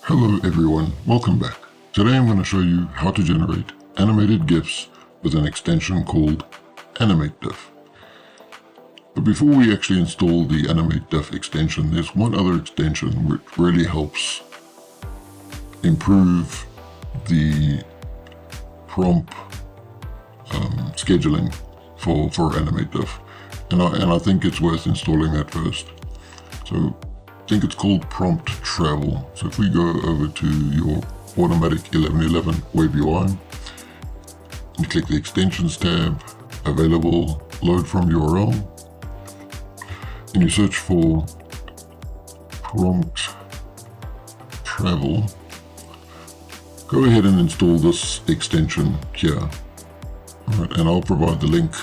Hello everyone, welcome back. Today I'm going to show you how to generate animated GIFs with an extension called AnimateDiff. But before we actually install the AnimateDiff extension, there's one other extension which really helps improve the prompt scheduling for AnimateDiff. And I think it's worth installing that first. So I think it's called prompt travel. So if we go over to your automatic 1111 web UI, you click the extensions tab, available, load from URL, and you search for prompt travel. Go ahead and install this extension here. All right, and I'll provide the link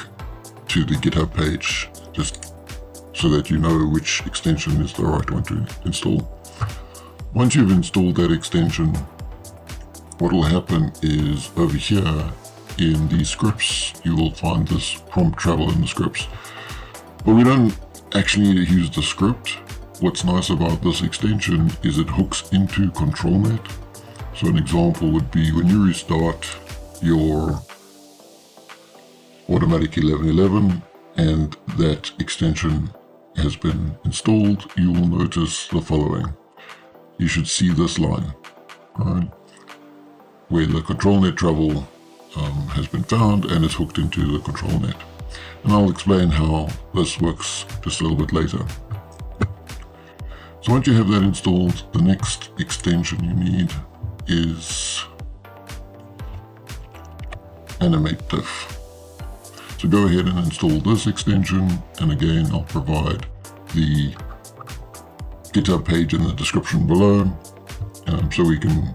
to the GitHub page just so that you know which extension is the right one to install. Once you've installed that extension, what will happen is over here in the scripts, you will find this prompt travel in the scripts. But we don't actually use the script. What's nice about this extension is it hooks into ControlNet. So an example would be when you restart your automatic 1111 and that extension has been installed, you will notice the following. You should see this line, right, where the ControlNet travel has been found and is hooked into the ControlNet. And I'll explain how this works just a little bit later. So once you have that installed, the next extension you need is AnimateDiff. So go ahead and install this extension, and again I'll provide the GitHub page in the description below so we can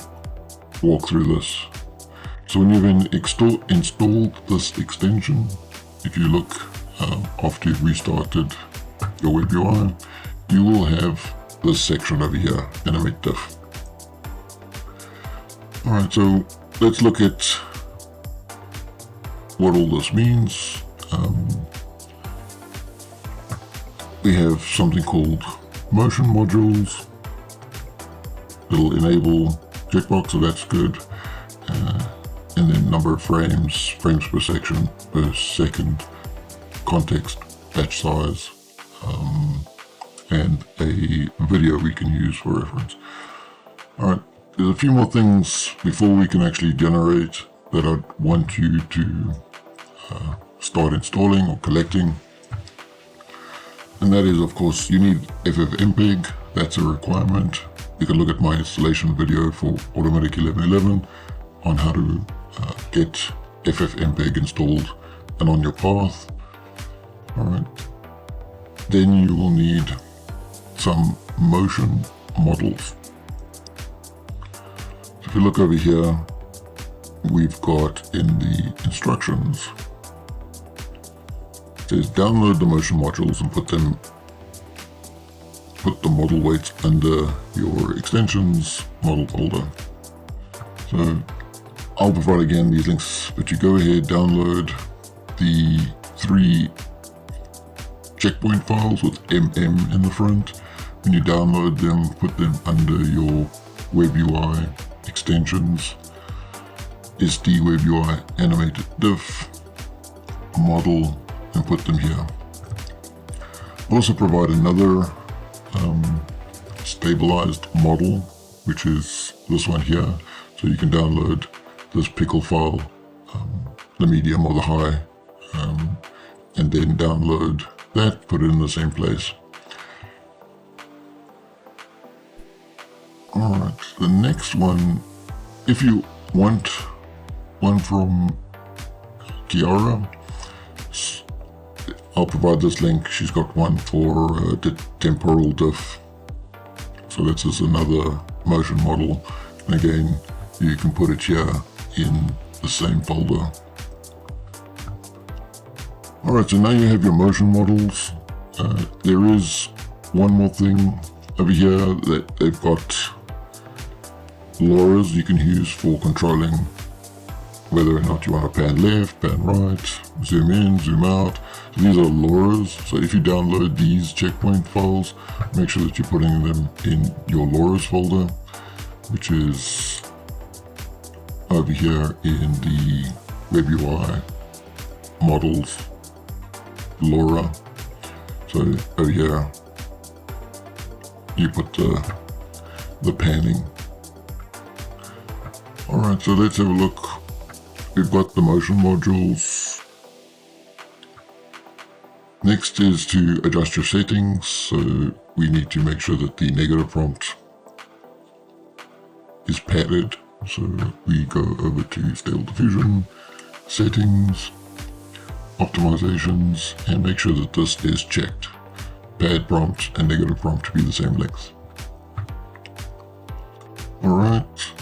walk through this. So when you've installed this extension, if you look after you've restarted your web UI, you will have this section over here, AnimateDiff. Alright, so let's look at what all this means. We have something called motion modules. It'll enable checkbox, so that's good. And then number of frames per second, context, batch size, and a video we can use for reference. Alright, there's a few more things before we can actually generate that I'd want you to start installing or collecting. And that is, of course, you need FFmpeg. That's a requirement. You can look at my installation video for automatic 1111 on how to get FFmpeg installed and on your path. Alright. Then you will need some motion models. So if you look over here, we've got in the instructions, it says download the motion modules and put the model weights under your extensions model folder. So I'll provide again these links, but you go ahead, download the 3 checkpoint files with MM in the front. When you download them, put them under your web UI extensions, SD web UI AnimateDiff model, and put them here. I'll also provide another stabilized model, which is this one here. So you can download this pickle file, the medium or the high, and then download that, put it in the same place. Alright, the next one, if you want one from Kiara, I'll provide this link. She's got one for the temporal diff. So that's just another motion model. And again, you can put it here in the same folder. Alright, so now you have your motion models. There is one more thing over here that they've got loras you can use for controlling whether or not you want to pan left, pan right, zoom in, zoom out. So these are loras. So if you download these checkpoint files, make sure that you're putting them in your loras folder. which is over here in the Web UI models lora. So over here you put the panning. Alright, so let's have a look. We've got the motion modules. Next is to adjust your settings. So we need to make sure that the negative prompt is padded. So we go over to Stable Diffusion, Settings, Optimizations, and make sure that this is checked. Pad prompt and negative prompt to be the same length. Alright.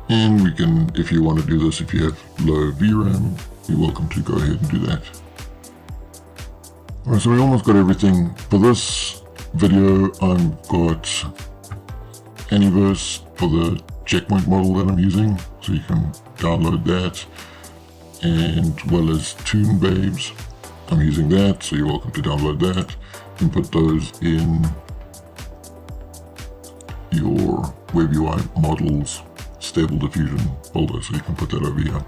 And we can, if you want to do this, if you have low VRAM, you're welcome to go ahead and do that. Alright, so we almost got everything. For this video, I've got Aniverse for the checkpoint model that I'm using, so you can download that, and well as Toon Babes. I'm using that, so you're welcome to download that and put those in your Web UI models Stable Diffusion folder, so you can put that over here.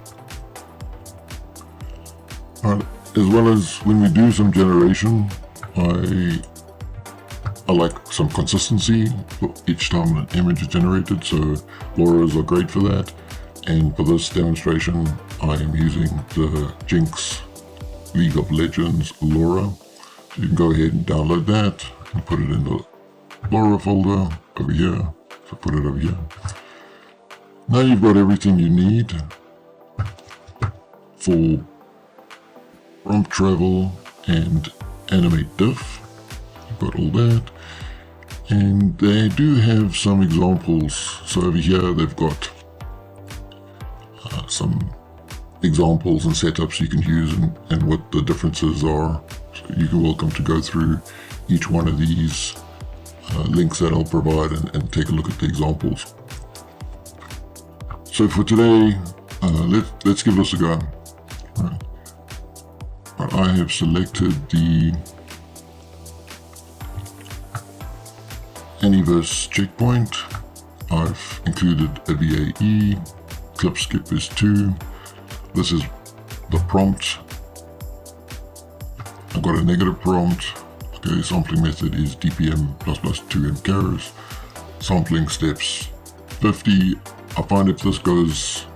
Alright, as well as when we do some generation, I like some consistency for each time an image is generated, so loras are great for that. And for this demonstration, I am using the Jinx League of Legends lora. So you can go ahead and download that and put it in the lora folder over here. So put it over here. Now you've got everything you need for prompt travel and AnimateDiff. You've got all that. And they do have some examples. So over here they've got some examples and setups you can use and what the differences are. So you're welcome to go through each one of these links that I'll provide and take a look at the examples. So for today, let's give this a go. Right. I have selected the Aniverse checkpoint. I've included a VAE. Clip skip is 2. This is the prompt. I've got a negative prompt. Okay, sampling method is DPM ++ 2 mchars. Sampling steps 50. I find if this goes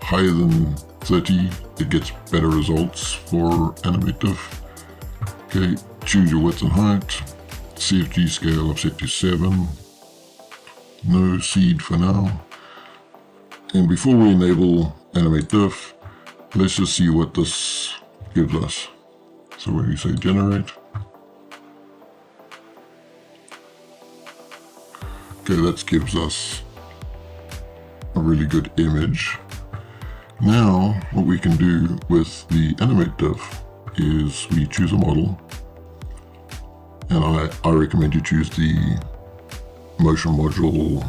higher than 30, it gets better results for AnimateDiff. Okay, choose your width and height. CFG scale I've set to 7. No seed for now. And before we enable AnimateDiff, let's just see what this gives us. So when we say generate, okay, that gives us a really good image. Now, what we can do with the AnimateDiff is we choose a model, and I recommend you choose the motion module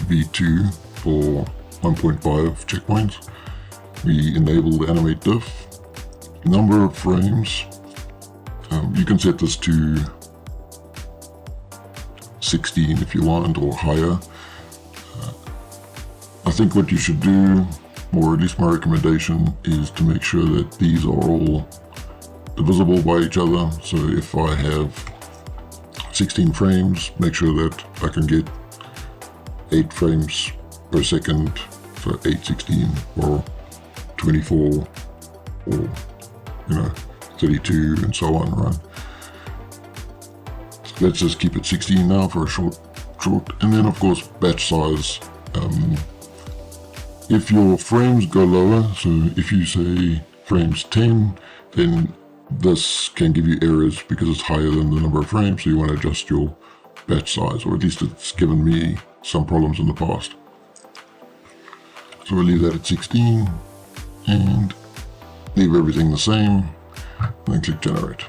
V2 for 1.5 checkpoints. We enable the AnimateDiff. Number of frames, you can set this to 16 if you want, or higher. I think what you should do, or at least my recommendation, is to make sure that these are all divisible by each other. So if I have 16 frames, make sure that I can get 8 frames per second, so 816 or 24 or 32 and so on, right? So let's just keep it 16 now for a short, and then of course batch size. If your frames go lower, so if you say frames 10, then this can give you errors because it's higher than the number of frames, so you want to adjust your batch size, or at least it's given me some problems in the past. So we'll leave that at 16 and leave everything the same, and then click generate.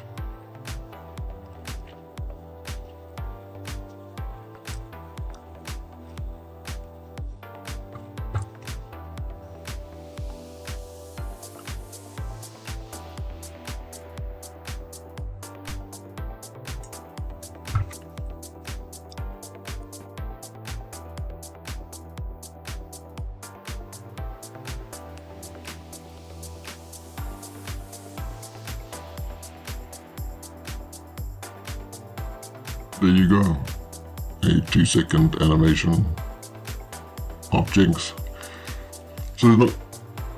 there you go. A 2-second animation of Jinx. So there's not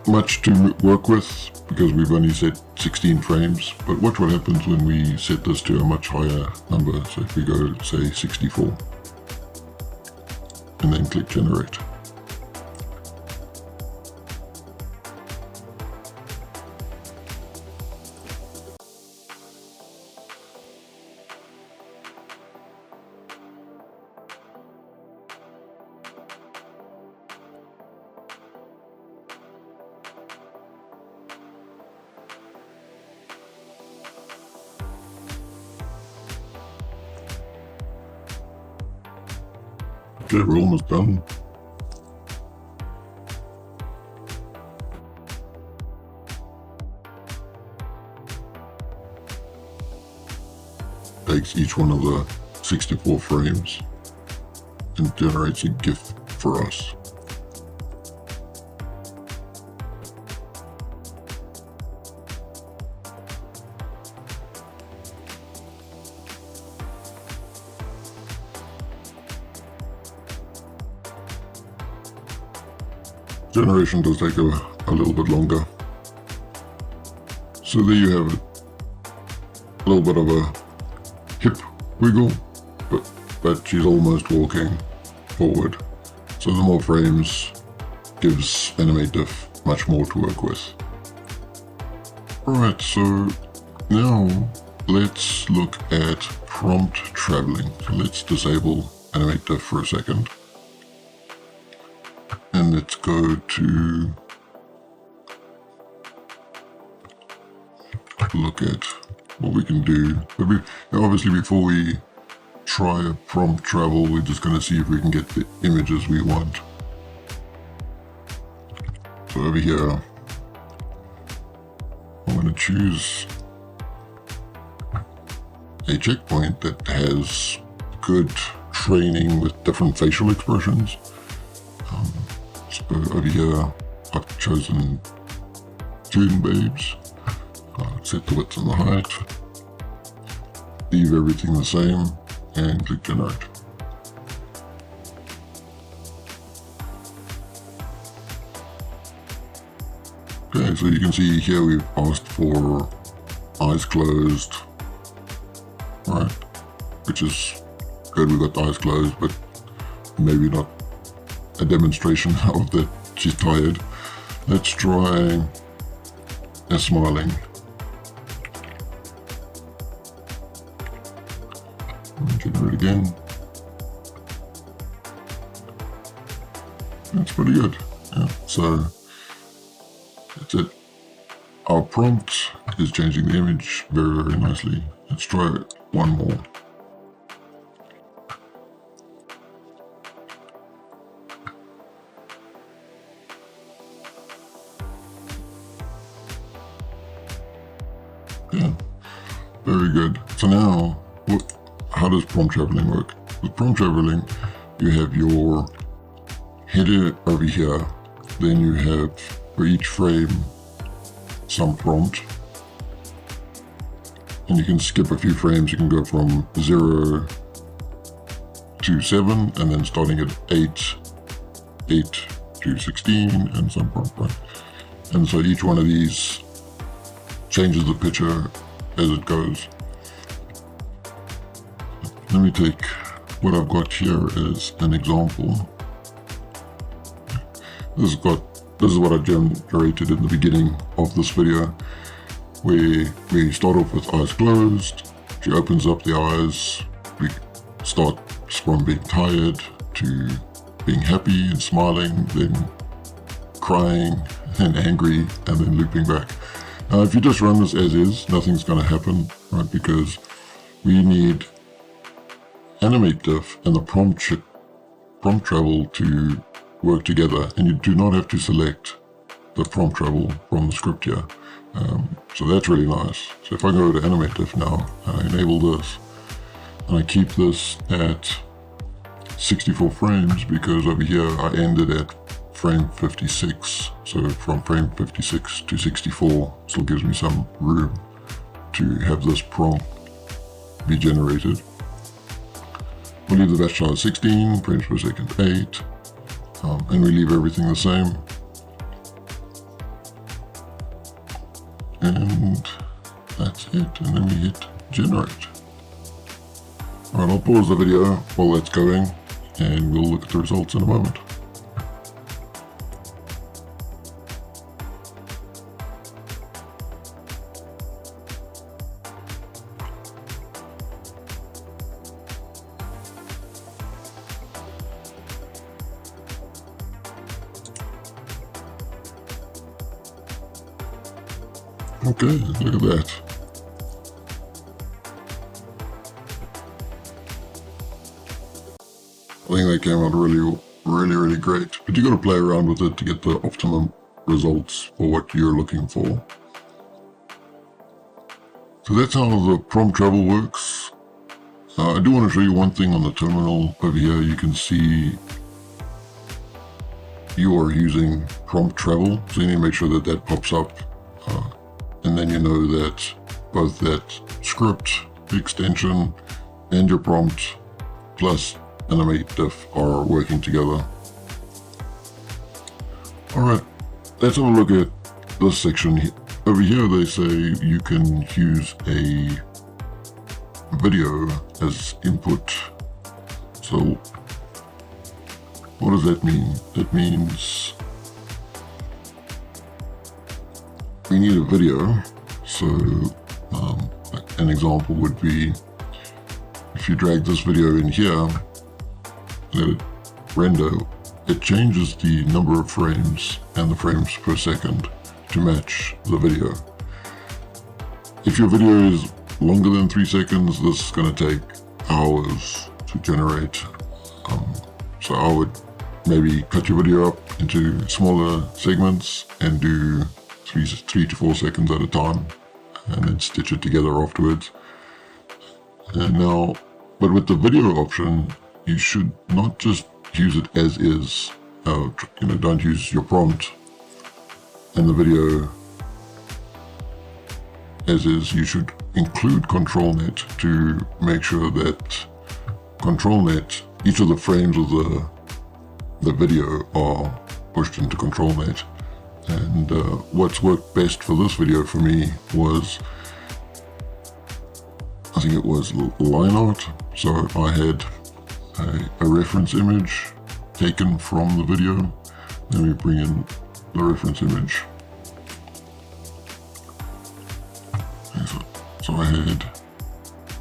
much to work with because we've only set 16 frames, but watch what happens when we set this to a much higher number. So if we go, say, 64 and then click generate. Okay, we're almost done. Takes each one of the 64 frames and generates a GIF for us. Generation does take a little bit longer. So there you have it. A little bit of a hip wiggle, but she's almost walking forward. So the more frames gives AnimateDiff much more to work with. Alright, so now let's look at prompt traveling. So let's disable AnimateDiff for a second. And let's go to look at what we can do. But obviously before we try a prompt travel, we're just going to see if we can get the images we want. So over here, I'm going to choose a checkpoint that has good training with different facial expressions. So over here, I've chosen Toon Babes, set the width and the height, leave everything the same, and click generate. Okay, so you can see here we've asked for eyes closed, right, which is good, we've got the eyes closed, but maybe not a demonstration of that she's tired. Let's try a smiling. Generate again. That's pretty good. Yeah, so that's it. Our prompt is changing the image very, very nicely. Let's try it one more. Yeah, very good. So now, how does prompt traveling work? With prompt traveling, you have your header over here, then you have for each frame some prompt, and you can skip a few frames. You can go from 0 to 7, and then starting at 8 to 16, and some prompt, right? And so each one of these changes the picture as it goes. Let me take what I've got here as an example. This is what I generated in the beginning of this video, where we start off with eyes closed. She opens up the eyes. We start from being tired to being happy and smiling, then crying and angry, and then looping back. Now, if you just run this as is, nothing's going to happen, right? Because we need AnimateDiff and the prompt travel to work together, and you do not have to select the prompt travel from the script here. So that's really nice. So if I go to AnimateDiff now, and I enable this, and I keep this at 64 frames, because over here I ended at frame 56, so from frame 56 to 64 still gives me some room to have this prompt be generated. We'll leave the batch size 16, frames per second 8, and we leave everything the same. And that's it, and then we hit generate. Alright, I'll pause the video while that's going, and we'll look at the results in a moment. Okay, look at that. I think they came out really great. But you got to play around with it to get the optimum results for what you're looking for. So that's how the prompt travel works. I do want to show you one thing on the terminal over here. You can see you are using prompt travel, so you need to make sure that that pops up. And then you know that both that script, the extension, and your prompt, plus AnimateDiff are working together. Alright, let's have a look at this section. Over here they say you can use a video as input. So what does that mean? That means we need a video. So an example would be if you drag this video in here, let it render, it changes the number of frames and the frames per second to match the video. If your video is longer than 3 seconds, this is going to take hours to generate. So I would maybe cut your video up into smaller segments and do 3 to 4 seconds at a time, and then stitch it together afterwards. And now, but with the video option, you should not just use it as is. Don't use your prompt and the video as is. You should include ControlNet to make sure that ControlNet, each of the frames of the video are pushed into ControlNet. And what's worked best for this video for me was, I think it was line art. So I had a reference image taken from the video. Then we bring in the reference image. So I had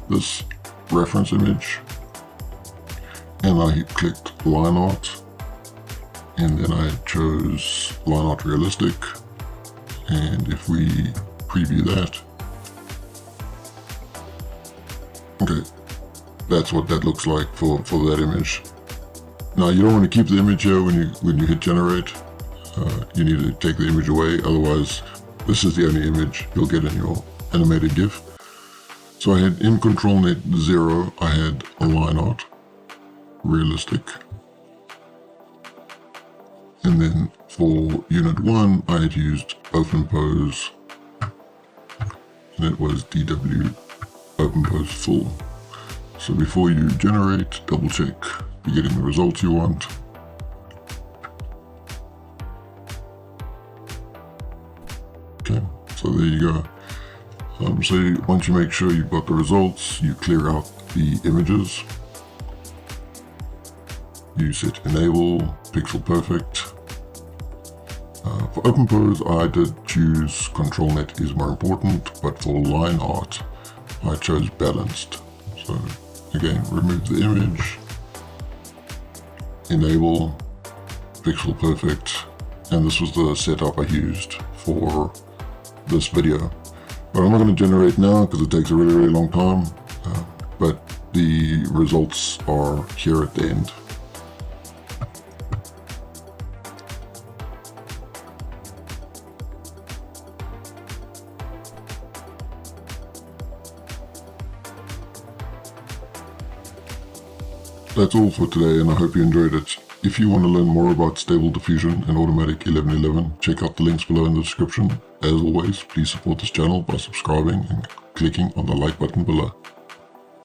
this reference image, and I clicked line art, and then I chose line art realistic. And if we preview that, okay, that's what that looks like for that image. Now you don't want to keep the image here when you hit generate. You need to take the image away, otherwise this is the only image you'll get in your animated GIF. So I had in ControlNet 0, I had a line art realistic. And then for unit 1, I had used OpenPose, and it was DW OpenPose full. So before you generate, double check you're getting the results you want. Okay, so there you go. So once you make sure you've got the results, you clear out the images. You set enable, pixel perfect. For OpenPose, I did choose ControlNet is more important, but for line art, I chose balanced. So again, remove the image, enable, pixel perfect, and this was the setup I used for this video. But I'm not going to generate now because it takes a really long time, but the results are here at the end. That's all for today, and I hope you enjoyed it. If you want to learn more about Stable Diffusion and Automatic 1111, check out the links below in the description. As always, please support this channel by subscribing and clicking on the like button below.